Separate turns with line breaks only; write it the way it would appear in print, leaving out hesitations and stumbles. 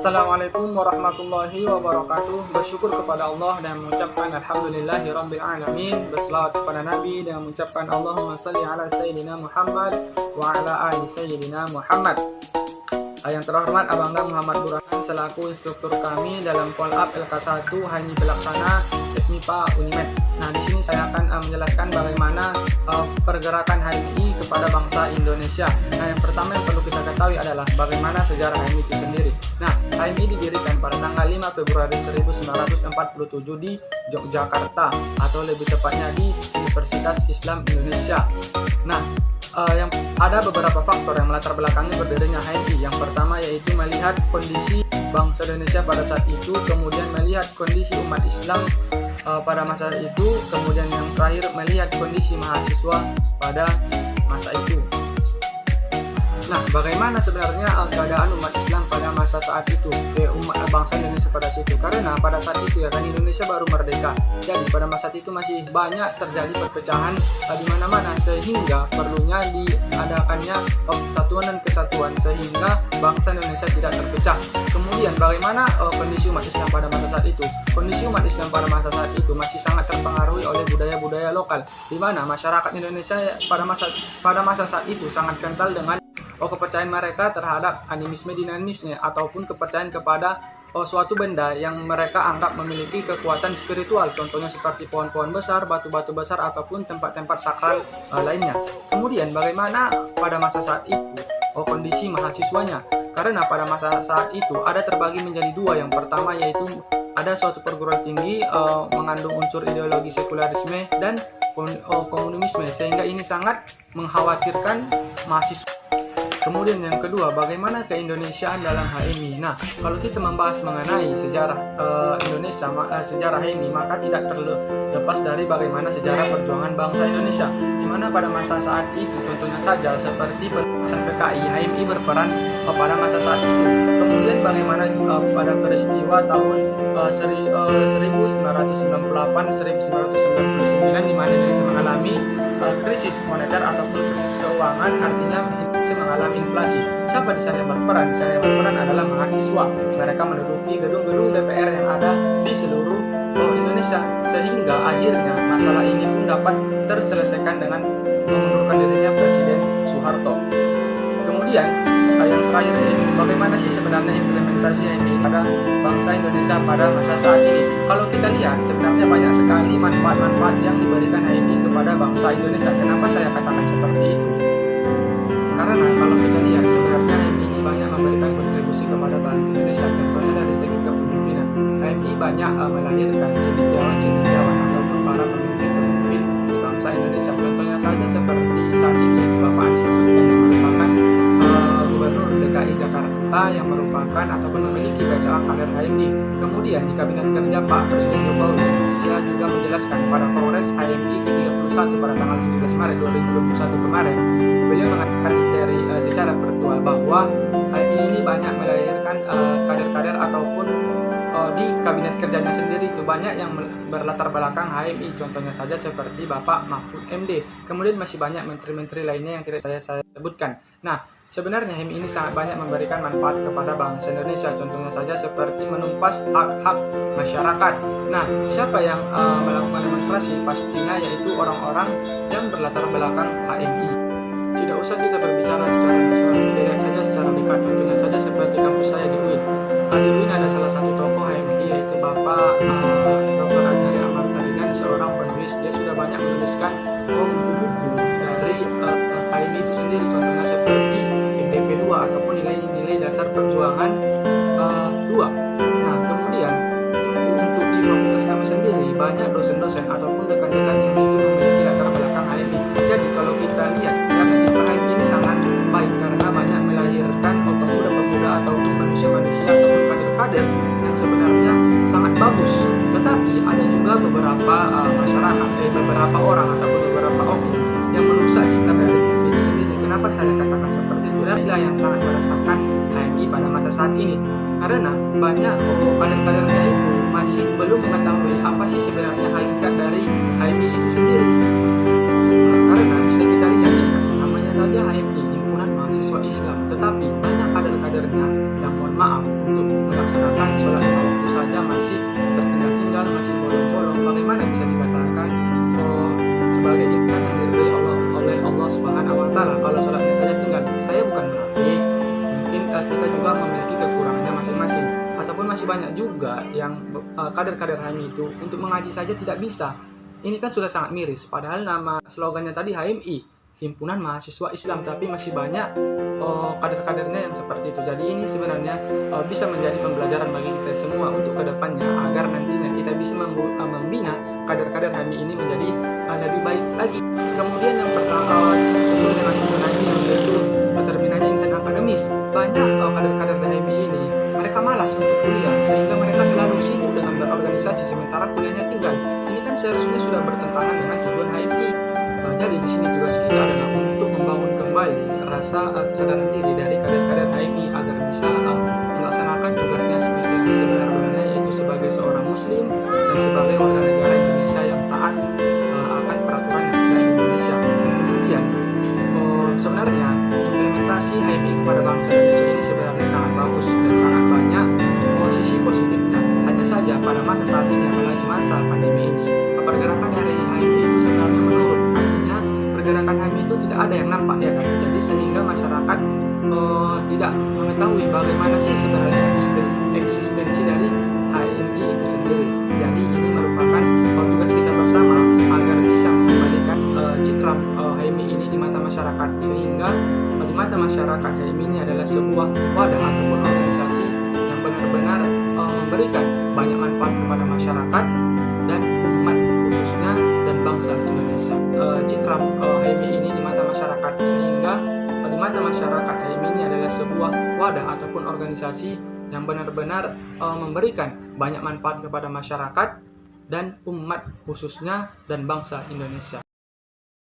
Assalamualaikum warahmatullahi wabarakatuh. Bersyukur kepada Allah dan mengucapkan alhamdulillahirabbil alamin. Berselawat kepada Nabi dan mengucapkan Allahumma shalli ala sayyidina Muhammad wa ala ali sayyidina Muhammad. Yang terhormat Abangda Muhammad Burhan selaku instruktur kami dalam Polab LK1 HMI Pelaksana Tekmipa Unimed. Nah, di sini saya akan menjelaskan bagaimana pergerakan HMI kepada bangsa Indonesia. Nah, yang pertama yang perlu kita ketahui adalah bagaimana sejarah HMI itu sendiri. Nah, HMI didirikan pada tanggal 5 Februari 1947 di Yogyakarta, atau lebih tepatnya di Universitas Islam Indonesia. Nah, yang ada beberapa faktor yang melatar belakangi berdirinya HMI. Yang pertama yaitu melihat kondisi bangsa Indonesia pada saat itu, kemudian melihat kondisi umat Islam pada masa itu, kemudian yang terakhir melihat kondisi mahasiswa pada masa itu. Nah, bagaimana sebenarnya keadaan umat Islam pada masa saat itu, umat bangsa Indonesia pada situ? Karena pada saat itu ya kan Indonesia baru merdeka, jadi pada masa itu masih banyak terjadi perpecahan di mana-mana, sehingga perlunya diadakannya persatuan dan kesatuan sehingga bangsa Indonesia tidak terpecah. Kemudian bagaimana kondisi umat Islam pada masa saat itu? Kondisi umat Islam pada masa saat itu masih sangat terpengaruhi oleh budaya-budaya lokal, di mana masyarakat Indonesia pada masa saat itu sangat kental dengan kepercayaan mereka terhadap animisme, dinamisme, ataupun kepercayaan kepada suatu benda yang mereka anggap memiliki kekuatan spiritual, contohnya seperti pohon-pohon besar, batu-batu besar, ataupun tempat-tempat sakral lainnya. Kemudian bagaimana pada masa saat itu kondisi mahasiswanya? Karena pada masa saat itu ada terbagi menjadi dua. Yang pertama yaitu ada suatu perguruan tinggi mengandung unsur ideologi sekularisme dan komunisme, sehingga ini sangat mengkhawatirkan mahasiswa. Kemudian yang kedua, bagaimana keindonesiaan dalam HMI. Nah, kalau kita membahas mengenai sejarah Indonesia, sejarah HMI, maka tidak terlepas dari bagaimana sejarah perjuangan bangsa Indonesia, di mana pada masa saat itu, contohnya saja seperti penugasan PKI, HMI berperan pada masa saat itu. Kemudian bagaimana pada peristiwa tahun 1998-1999, di mana Indonesia mengalami krisis moneter ataupun krisis keuangan, artinya Indonesia mengalami inflasi. Siapa di sana yang berperan? Di sana yang berperan adalah mahasiswa. Mereka menduduki gedung-gedung DPR yang ada di seluruh Indonesia, sehingga akhirnya masalah ini pun dapat terselesaikan dengan mengundurkan dirinya Presiden Soeharto. Kemudian yang terakhir yaitu bagaimana sih sebenarnya implementasi HMI pada bangsa Indonesia pada masa saat ini. Kalau kita lihat sebenarnya banyak sekali manfaat-manfaat yang diberikan HMI kepada bangsa Indonesia. Kenapa saya katakan seperti itu? Karena kalau kita lihat sebenarnya HMI ini banyak memberikan kontribusi kepada bangsa Indonesia. Contohnya dari segi kepemimpinan, HMI banyak melahirkan cendekiawan ataupun para pemimpin-pemimpin di bangsa Indonesia. Contohnya saja seperti saat ini yaitu Bapak Anies Baswedan yang merupakan Gubernur DKI Jakarta yang merupakan ataupun memiliki bacaan kader HMI. Kemudian di Kabinet Kerja Pak Presiden Jokowi, ia juga menjelaskan pada Kongres HMI ke-31 pada tanggal 17 Maret 2021 kemarin, beliau mengatakan secara virtual bahwa HMI ini banyak melahirkan kader-kader ataupun di kabinet kerjanya sendiri itu banyak yang berlatar belakang HMI, contohnya saja seperti Bapak Mahfud MD. Kemudian masih banyak menteri-menteri lainnya yang tidak saya sebutkan. Nah, sebenarnya HMI ini sangat banyak memberikan manfaat kepada bangsa Indonesia, contohnya saja seperti menumpas hak-hak masyarakat. Nah, siapa yang melakukan demonstrasi? Pastinya yaitu orang-orang yang berlatar belakang HMI. Tidak usah kita berbicara secara nasional, kita lihat saja secara dekat, contohnya saja seperti kampus saya di UIN. Di UIN ada salah satu tokoh HMI yaitu Bapak Dr. Azhari Ahmad Tarigan, seorang penulis. Dia sudah banyak menuliskan buku-buku dari HMI itu sendiri, contohnya seperti MPP 2 ataupun nilai-nilai dasar perjuangan 2. Nah, kemudian untuk di fakultas kami sendiri banyak dosen-dosen ataupun rekan-rekan yang itu memiliki latar belakang HMI. Jadi kalau kita lihat sebenarnya citra HMI ini sangat baik karena banyak melahirkan pemuda-pemuda ataupun manusia-manusia ataupun kader-kader yang sebenarnya sangat bagus. Tetapi ada juga beberapa masyarakat, beberapa orang ataupun beberapa oknum yang merusak citra dari itu sendiri. Kenapa saya katakan seperti itu? Inilah yang sangat merasakan HMI pada masa saat ini, karena banyak kader-kadernya itu masih belum mengetahui apa sih sebenarnya hakikat dari HMI itu sendiri. Karena bisa kita lihat ya, namanya saja HMI, Himpunan Mahasiswa Islam, tetapi banyak kader-kadernya yang mohon maaf untuk melaksanakan sholat 5 waktu saja masih tertinggal-tinggal, masih bolong-bolong, bagaimana bisa dikatakan sebagai insan yang diridhoi oleh Allah Subhanahu wa Ta'ala kalau sholatnya saja tinggal? Saya bukan munafik, mungkin kita juga memiliki kekurangannya masing-masing, ataupun masih banyak juga yang kader-kader HMI itu untuk mengaji saja tidak bisa. Ini kan sudah sangat miris, padahal nama slogannya tadi HMI, Himpunan Mahasiswa Islam, tapi masih banyak kader-kadernya yang seperti itu. Jadi ini sebenarnya bisa menjadi pembelajaran bagi kita semua untuk kedepannya, agar nantinya kita bisa membina kader-kader HMI ini menjadi lebih baik lagi. Kemudian yang pertama, sesuai dengan tujuan HMI yaitu terbinanya insan akademis. Banyak kader-kader HMI ini mereka malas untuk kuliah, sehingga mereka selalu sibuk dengan berorganisasi sementara kuliahnya tinggal. Ini kan seharusnya sudah bertentangan dengan tujuan HMI. Jadi di sini tugas kita adalah untuk membangun kembali rasa kesadaran diri dari kader-kader HMI agar bisa melaksanakan tugasnya sebenar-benarnya, yaitu sebagai seorang muslim dan sebagai warga negara Indonesia yang taat akan peraturan yang ada di Indonesia. Kemudian sebenarnya implementasi HMI kepada bangsa Indonesia ini sebenarnya sangat bagus dan sangat banyak sisi positifnya. Hanya saja pada masa saat ini, apalagi masa pandemi ini, pergerakan dari HMI itu sebenarnya menurun. Artinya pergerakan HMI itu tidak ada yang nampak, ya kan? Jadi sehingga masyarakat tidak mengetahui bagaimana sih sebenarnya eksistensi dari HMI itu sendiri. Jadi ini merupakan tugas kita bersama agar bisa mengembalikan citra HMI ini di mata masyarakat, sehingga di mata masyarakat HMI ini adalah sebuah wadah ataupun organisasi yang benar-benar memberikan banyak manfaat kepada masyarakat dan umat khususnya dan bangsa Indonesia. Citra HMI ini di mata masyarakat, sehingga di mata masyarakat HMI ini adalah sebuah wadah ataupun organisasi yang benar-benar memberikan banyak manfaat kepada masyarakat dan umat khususnya dan bangsa Indonesia.